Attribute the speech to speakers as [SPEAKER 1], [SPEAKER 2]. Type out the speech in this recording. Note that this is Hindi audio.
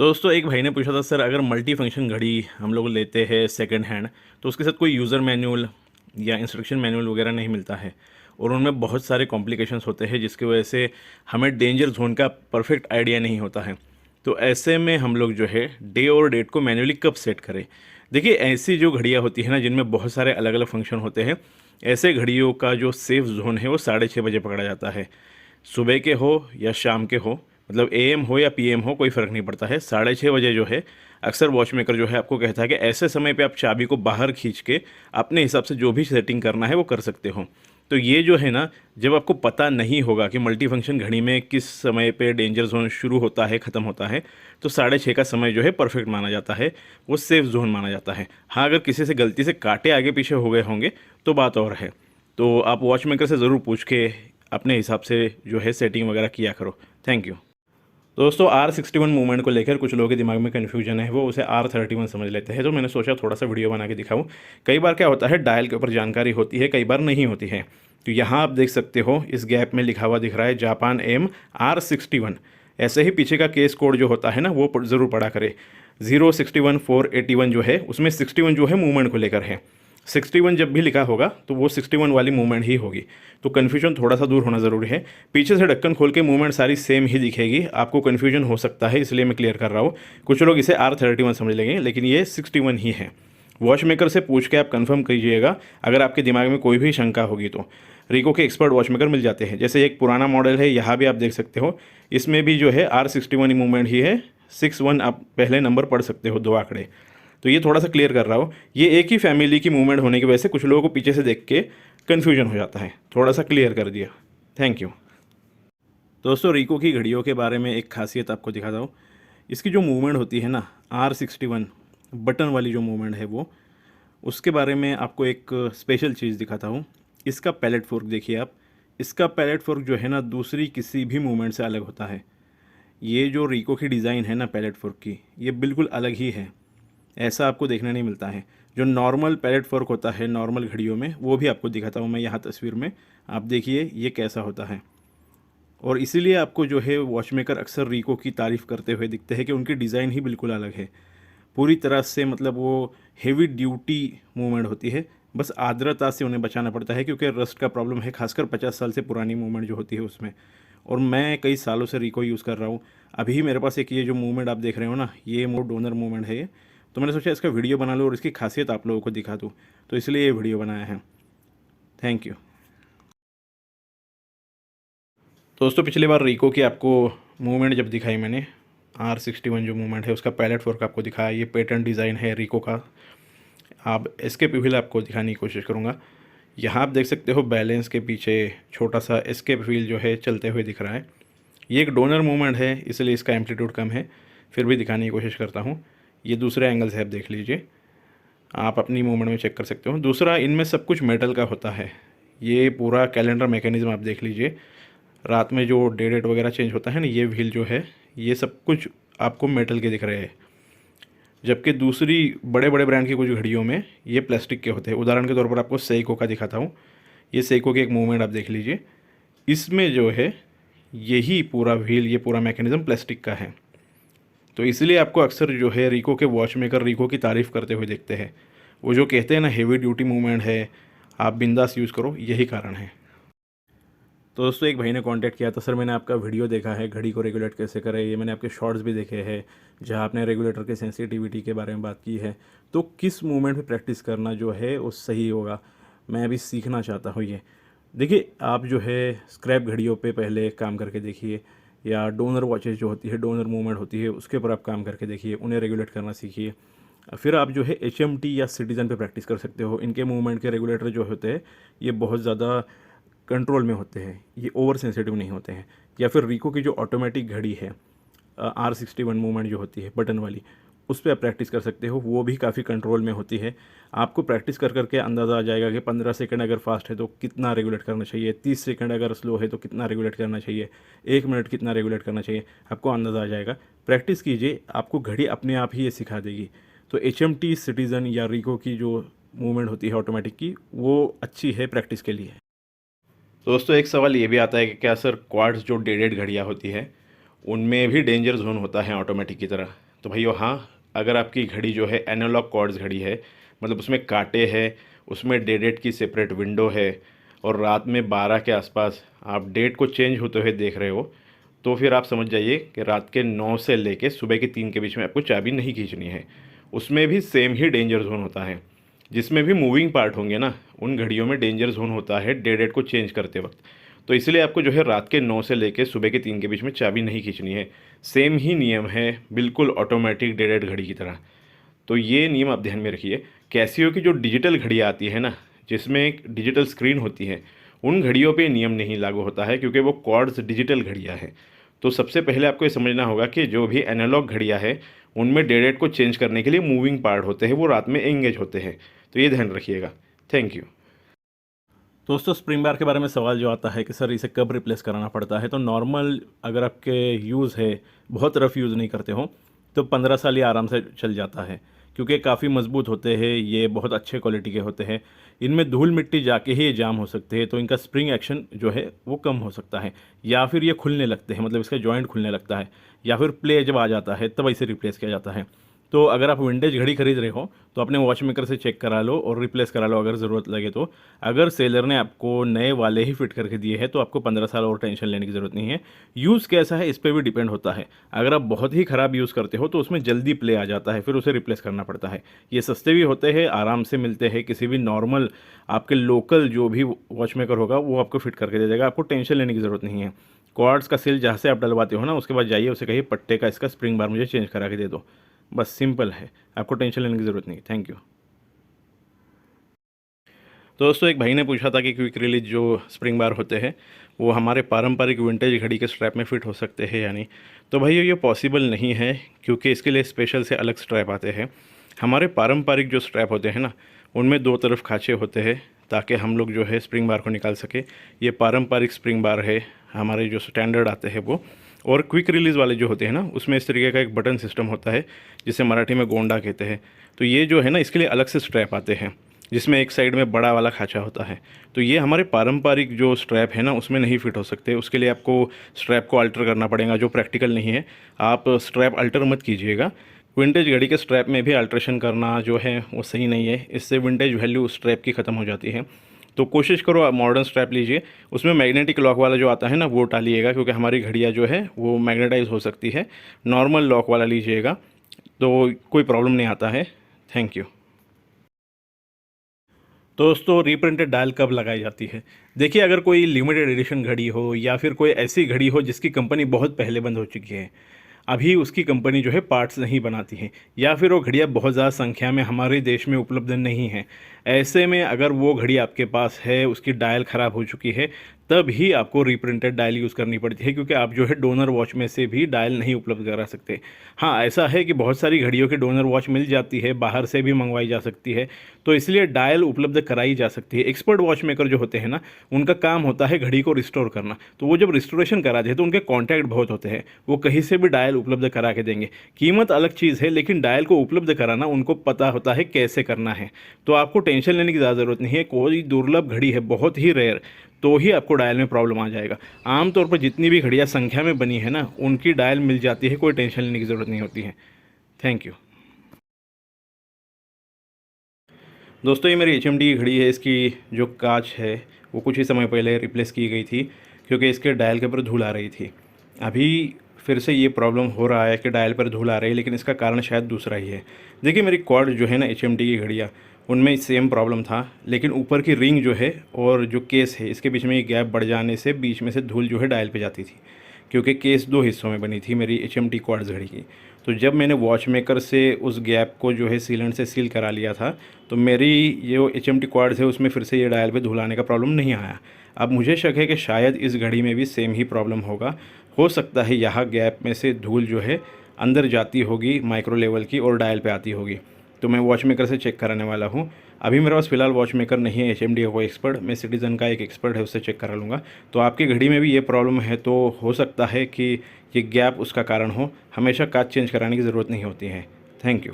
[SPEAKER 1] तो दोस्तों एक भाई ने पूछा था, सर अगर मल्टी फंक्शन घड़ी हम लोग लेते हैं सेकंड हैंड तो उसके साथ कोई यूज़र मैनुअल या इंस्ट्रक्शन मैनुअल वगैरह नहीं मिलता है और उनमें बहुत सारे कॉम्प्लिकेशंस होते हैं जिसकी वजह से हमें डेंजर जोन का परफेक्ट आइडिया नहीं होता है। तो ऐसे में हम लोग जो है डे और डेट को मैनुअली कब सेट करें। देखिए, ऐसी जो घड़ियाँ होती है ना जिनमें बहुत सारे अलग अलग फंक्शन होते हैं, ऐसे घड़ियों का जो सेफ जोन है वो 6:30 बजे पकड़ा जाता है। सुबह के हो या शाम के हो, मतलब एएम हो या पीएम हो, कोई फ़र्क नहीं पड़ता है। 6:30 बजे जो है अक्सर वॉच मेकर जो है आपको कहता है कि ऐसे समय पे आप चाबी को बाहर खींच के अपने हिसाब से जो भी सेटिंग करना है वो कर सकते हो। तो ये जो है ना, जब आपको पता नहीं होगा कि मल्टी फंक्शन घड़ी में किस समय पे डेंजर जोन शुरू होता है ख़त्म होता है, तो 6:30 का समय जो है परफेक्ट माना जाता है, वो सेफ़ जोन माना जाता है। हाँ, अगर किसी से गलती से कांटे आगे पीछे हो गए होंगे तो बात और है। तो आप वॉच मेकर से ज़रूर पूछ के अपने हिसाब से जो है सेटिंग वगैरह किया करो। Thank you. दोस्तों, R61 मूवमेंट को लेकर कुछ लोगों के दिमाग में कन्फ्यूजन है, वो उसे R31 समझ लेते हैं। तो मैंने सोचा थोड़ा सा वीडियो बना के दिखाऊं। कई बार क्या होता है, डायल के ऊपर जानकारी होती है, कई बार नहीं होती है। तो यहाँ आप देख सकते हो, इस गैप में लिखा हुआ दिख रहा है जापान एम R61। ऐसे ही पीछे का केस कोड जो होता है ना, वो ज़रूर पढ़ा करे। 061-481 जो है, उसमें 61 जो है मूवमेंट को लेकर है। 61 जब भी लिखा होगा तो वो 61 वाली मूवमेंट ही होगी। तो कन्फ्यूजन थोड़ा सा दूर होना ज़रूरी है। पीछे से ढक्कन खोल के मूवमेंट सारी सेम ही दिखेगी, आपको कन्फ्यूजन हो सकता है, इसलिए मैं क्लियर कर रहा हूँ। कुछ लोग इसे R31 समझ लेंगे, लेकिन ये 61 ही है। वॉच मेकर से पूछ के आप कंफर्म कीजिएगा अगर आपके दिमाग में कोई भी शंका होगी तो। रिको के एक्सपर्ट वॉच मेकर मिल जाते हैं। जैसे एक पुराना मॉडल है, यहाँ भी आप देख सकते हो, इसमें भी जो है R61 मूवमेंट ही है। 61 आप पहले नंबर पढ़ सकते हो, 2 आंकड़े। तो ये थोड़ा सा क्लियर कर रहा हूँ। ये एक ही फैमिली की मूवमेंट होने की वजह से कुछ लोगों को पीछे से देख के कन्फ्यूजन हो जाता है। थोड़ा सा क्लियर कर दिया। Thank you. दोस्तों, रिको की घड़ियों के बारे में एक खासियत आपको दिखाता हूँ। इसकी जो मूवमेंट होती है ना, R61 बटन वाली जो मूवमेंट है वो, उसके बारे में आपको एक स्पेशल चीज़ दिखाता हूँ। इसका पैलेट फोर्क देखिए आप। इसका पैलेट फोर्क जो है ना, दूसरी किसी भी मूवमेंट से अलग होता है। ये जो रिको की डिज़ाइन है ना पैलेट फोर्क की, ये बिल्कुल अलग ही है। ऐसा आपको देखने नहीं मिलता है। जो नॉर्मल पैलेट फोर्क होता है नॉर्मल घड़ियों में, वो भी आपको दिखाता हूँ मैं यहाँ तस्वीर में। आप देखिए ये कैसा होता है। और इसीलिए आपको जो है वॉच मेकर अक्सर रिको की तारीफ़ करते हुए दिखते हैं कि उनकी डिज़ाइन ही बिल्कुल अलग है। पूरी तरह से, मतलब वो हेवी ड्यूटी मूवमेंट होती है। बस आर्द्रता से उन्हें बचाना पड़ता है क्योंकि रस्ट का प्रॉब्लम है, खासकर 50 साल से पुरानी मूवमेंट जो होती है उसमें। और मैं कई सालों से रिको यूज़ कर रहा हूँ। अभी मेरे पास एक ये जो मूवमेंट आप देख रहे हो ना, ये मोड डोनर मूवमेंट है ये। तो मैंने सोचा इसका वीडियो बना लूँ और इसकी खासियत आप लोगों को दिखा दूँ, तो इसलिए ये वीडियो बनाया है। Thank you. दोस्तों, पिछली बार रिको की आपको मूवमेंट जब दिखाई मैंने, R61 जो मूवमेंट है उसका पैलेट वर्क आपको दिखाया। ये पैटर्न डिज़ाइन है रिको का। आप एस्केप व्हील आपको दिखाने की कोशिश करूँगा। यहाँ आप देख सकते हो बैलेंस के पीछे छोटा सा एस्केप व्हील जो है चलते हुए दिख रहा है। ये एक डोनर मूवमेंट है, इसलिए इसका एम्पलीट्यूड कम है, फिर भी दिखाने की कोशिश करता हूँ। ये दूसरे एंगल से आप देख लीजिए, आप अपनी मूवमेंट में चेक कर सकते हो। दूसरा, इनमें सब कुछ मेटल का होता है। ये पूरा कैलेंडर मैकेनिज्म आप देख लीजिए। रात में जो डेट वगैरह चेंज होता है ना, ये व्हील जो है, ये सब कुछ आपको मेटल के दिख रहे हैं। जबकि दूसरी बड़े बड़े ब्रांड की कुछ घड़ियों में ये प्लास्टिक के होते हैं। उदाहरण के तौर पर आपको सेइको का दिखाता हूँ। ये सेइको की एक मूवमेंट आप देख लीजिए। इसमें जो है यही पूरा व्हील, ये पूरा मैकेनिज़्म प्लास्टिक का है। तो इसलिए आपको अक्सर जो है रिको के वॉच मेकर रिको की तारीफ़ करते हुए देखते हैं। वो जो कहते हैं ना हेवी ड्यूटी मूवमेंट है, आप बिंदास यूज़ करो, यही कारण है। तो दोस्तों, एक भाई ने कांटेक्ट किया था, सर मैंने आपका वीडियो देखा है घड़ी को रेगुलेट कैसे करें, ये मैंने आपके शॉर्ट्स भी देखे हैं जहाँ आपने रेगुलेटर के सेंसिटिविटी के बारे में बात की है। तो किस मूवमेंट पे प्रैक्टिस करना जो है वो सही होगा, मैं अभी सीखना चाहता हूँ ये। देखिए, आप जो है स्क्रैप घड़ियों पे पहले काम करके देखिए, या डोनर वॉचेस जो होती है, डोनर मूवमेंट होती है, उसके ऊपर आप काम करके देखिए, उन्हें रेगुलेट करना सीखिए। फिर आप जो है HMT या सिटीज़न पे प्रैक्टिस कर सकते हो। इनके मूवमेंट के रेगुलेटर जो होते हैं ये बहुत ज़्यादा कंट्रोल में होते हैं, ये ओवर सेंसिटिव नहीं होते हैं। या फिर रिको की जो ऑटोमेटिक घड़ी है, R61 मूवमेंट जो होती है बटन वाली, उस पर आप प्रैक्टिस कर सकते हो, वो भी काफ़ी कंट्रोल में होती है। आपको प्रैक्टिस कर करके अंदाज़ा आ जाएगा कि 15 सेकंड अगर फास्ट है तो कितना रेगुलेट करना चाहिए, 30 सेकंड अगर स्लो है तो कितना रेगुलेट करना चाहिए, 1 मिनट कितना रेगुलेट करना चाहिए, आपको अंदाज़ा आ जाएगा। प्रैक्टिस कीजिए, आपको घड़ी अपने आप ही ये सिखा देगी। तो HMT, सिटीज़न या रिको की जो मूवमेंट होती है ऑटोमेटिक की, वो अच्छी है प्रैक्टिस के लिए। दोस्तों, एक सवाल ये भी आता है कि क्या सर क्वार्ट्ज जो डेडेड घड़ियाँ होती है उनमें भी डेंजर जोन होता है ऑटोमेटिक की तरह। तो भाइयों हाँ, अगर आपकी घड़ी जो है एनालॉग कॉर्ड्स घड़ी है, मतलब उसमें कांटे हैं, उसमें डे डेट की सेपरेट विंडो है, और रात में 12 के आसपास आप डेट को चेंज होते हुए देख रहे हो, तो फिर आप समझ जाइए कि रात के 9 से लेके सुबह के 3 के बीच में आपको चाबी नहीं खींचनी है। उसमें भी सेम ही डेंजर जोन होता है, जिसमें भी मूविंग पार्ट होंगे ना, उन घड़ियों में डेंजर जोन होता है डे डेट को चेंज करते वक्त। तो इसलिए आपको जो है रात के 9 से लेके सुबह के 3 के बीच में चाबी नहीं खींचनी है। सेम ही नियम है, बिल्कुल ऑटोमेटिक डे डेट घड़ी की तरह। तो ये नियम आप ध्यान में रखिए। कैसियो की जो डिजिटल घड़ी आती है ना, जिसमें एक डिजिटल स्क्रीन होती है, उन घड़ियों पे नियम नहीं लागू होता है, क्योंकि वो कॉर्ड्स डिजिटल घड़ियाँ हैं। तो सबसे पहले आपको ये समझना होगा कि जो भी एनालॉग घड़ियाँ हैं, उनमें डे डेट को चेंज करने के लिए मूविंग पार्ट होते हैं, वो रात में एंगेज होते हैं। तो ये ध्यान रखिएगा। Thank you. दोस्तों, स्प्रिंग बार के बारे में सवाल जो आता है कि सर इसे कब रिप्लेस कराना पड़ता है, तो नॉर्मल अगर आपके यूज़ है, बहुत रफ़ यूज़ नहीं करते हो, तो 15 साल ये आराम से चल जाता है, क्योंकि काफ़ी मज़बूत होते हैं, ये बहुत अच्छे क्वालिटी के होते हैं। इनमें धूल मिट्टी जाके ही ये जाम हो सकते हैं, तो इनका स्प्रिंग एक्शन जो है वो कम हो सकता है, या फिर ये खुलने लगते हैं, मतलब इसका जॉइंट खुलने लगता है, या फिर प्ले जब आ जाता है तब इसे रिप्लेस किया जाता है। तो अगर आप विंटेज घड़ी खरीद रहे हो तो अपने वॉच मेकर से चेक करा लो और रिप्लेस करा लो अगर ज़रूरत लगे तो। अगर सेलर ने आपको नए वाले ही फिट करके दिए हैं तो आपको 15 साल और टेंशन लेने की ज़रूरत नहीं है। यूज़ कैसा है इस पर भी डिपेंड होता है। अगर आप बहुत ही ख़राब यूज़ करते हो तो उसमें जल्दी प्ले आ जाता है, फिर उसे रिप्लेस करना पड़ता है। ये सस्ते भी होते हैं, आराम से मिलते हैं, किसी भी नॉर्मल आपके लोकल जो भी वॉच मेकर होगा वो आपको फिट करके दे देगा, आपको टेंशन लेने की ज़रूरत नहीं है। क्वार्ट्स का सेल जहाँ से आप डलवाते हो ना, उसके बाद जाइए उसे कहिए पट्टे का इसका स्प्रिंग बार मुझे चेंज करा के दे दो, बस सिंपल है, आपको टेंशन लेने की ज़रूरत नहीं। Thank you. तो दोस्तों, एक भाई ने पूछा था कि क्विक रिलीज जो स्प्रिंग बार होते हैं वो हमारे पारंपरिक विंटेज घड़ी के स्ट्रैप में फ़िट हो सकते हैं या नहीं। तो भाई ये पॉसिबल नहीं है, क्योंकि इसके लिए स्पेशल से अलग स्ट्रैप आते हैं। हमारे पारंपरिक जो स्ट्रैप होते हैं ना, उनमें दो तरफ खाँचे होते हैं ताकि हम लोग जो है स्प्रिंग बार को निकाल सके। ये पारंपरिक स्प्रिंग बार है, हमारे जो स्टैंडर्ड आते हैं वो। और क्विक रिलीज़ वाले जो होते हैं ना, उसमें इस तरीके का एक बटन सिस्टम होता है जिसे मराठी में गोंडा कहते हैं। तो ये जो है ना, इसके लिए अलग से स्ट्रैप आते हैं जिसमें एक साइड में बड़ा वाला खाँचा होता है। तो ये हमारे पारंपरिक जो स्ट्रैप है ना, उसमें नहीं फिट हो सकते। उसके लिए आपको स्ट्रैप को अल्टर करना पड़ेगा, जो प्रैक्टिकल नहीं है। आप स्ट्रैप अल्टर मत कीजिएगा। विंटेज घड़ी के स्ट्रैप में भी अल्ट्रेशन करना जो है वो सही नहीं है, इससे विंटेज वैल्यू स्ट्रैप की ख़त्म हो जाती है। तो कोशिश करो आप मॉडर्न स्ट्रैप लीजिए, उसमें मैग्नेटिक लॉक वाला जो आता है ना वो टालिएगा, क्योंकि हमारी घड़ियाँ जो है वो मैग्नेटाइज हो सकती है। नॉर्मल लॉक वाला लीजिएगा तो कोई प्रॉब्लम नहीं आता है। Thank you. तो दोस्तों, रीप्रिंटेड डायल कब लगाई जाती है? देखिए, अगर कोई लिमिटेड एडिशन घड़ी हो या फिर कोई ऐसी घड़ी हो जिसकी कंपनी बहुत पहले बंद हो चुकी है, अभी उसकी कंपनी जो है पार्ट्स नहीं बनाती है, या फिर वो घड़ियाँ बहुत ज़्यादा संख्या में हमारे देश में उपलब्ध नहीं हैं, ऐसे में अगर वो घड़ी आपके पास है, उसकी डायल ख़राब हो चुकी है, तब ही आपको रीप्रिंटेड डायल यूज़ करनी पड़ती है, क्योंकि आप जो है डोनर वॉच में से भी डायल नहीं उपलब्ध करा सकते। हाँ, ऐसा है कि बहुत सारी घड़ियों की डोनर वॉच मिल जाती है, बाहर से भी मंगवाई जा सकती है, तो इसलिए डायल उपलब्ध कराई जा सकती है। एक्सपर्ट वॉच मेकर जो होते हैं ना, उनका काम होता है घड़ी को रिस्टोर करना। तो वो जब रिस्टोरेशन कराते हैं तो उनके कॉन्टैक्ट बहुत होते हैं, वो कहीं से भी डायल उपलब्ध करा के देंगे। कीमत अलग चीज़ है, लेकिन डायल को उपलब्ध कराना उनको पता होता है कैसे करना है। तो आपको टेंशन लेने की ज़्यादा ज़रूरत नहीं है। कोई दुर्लभ घड़ी है, बहुत ही रेयर, तो ही आपको डायल में प्रॉब्लम आ जाएगा। आमतौर पर जितनी भी घड़ियाँ संख्या में बनी है ना, उनकी डायल मिल जाती है, कोई टेंशन लेने की ज़रूरत नहीं होती है। Thank you. दोस्तों, ये मेरी HMD की घड़ी है। इसकी जो कांच है वो कुछ ही समय पहले रिप्लेस की गई थी, क्योंकि इसके डायल के ऊपर धूल आ रही थी। अभी फिर से ये प्रॉब्लम हो रहा है कि डायल पर धूल आ रही है, लेकिन इसका कारण शायद दूसरा ही है। देखिए, मेरी कॉर्ड जो है ना HMD की घड़ियाँ, उनमें सेम प्रॉब्लम था, लेकिन ऊपर की रिंग जो है और जो केस है, इसके बीच में ये गैप बढ़ जाने से बीच में से धूल जो है डायल पे जाती थी, क्योंकि केस दो हिस्सों में बनी थी मेरी HMD क्वार्ट्ज घड़ी की। तो जब मैंने वॉच मेकर से उस गैप को जो है सीलेंट से सील करा लिया था, तो मेरी ये HMD क्वार्ट्ज है उसमें फिर से ये डायल पे धूल आने का प्रॉब्लम नहीं आया। अब मुझे शक है कि शायद इस घड़ी में भी सेम ही प्रॉब्लम होगा। हो सकता है यहाँ गैप में से धूल जो है अंदर जाती होगी माइक्रो लेवल की और डायल पे आती होगी। तो मैं वॉच मेकर से चेक कराने वाला हूँ। अभी मेरे पास फ़िलहाल वॉच मेकर नहीं है HMD का कोई एक्सपर्ट, मैं सिटीज़न का एक एक्सपर्ट है उससे चेक करा लूँगा। तो आपकी घड़ी में भी ये प्रॉब्लम है तो हो सकता है कि ये गैप उसका कारण हो। हमेशा कांच चेंज कराने की ज़रूरत नहीं होती है। Thank you.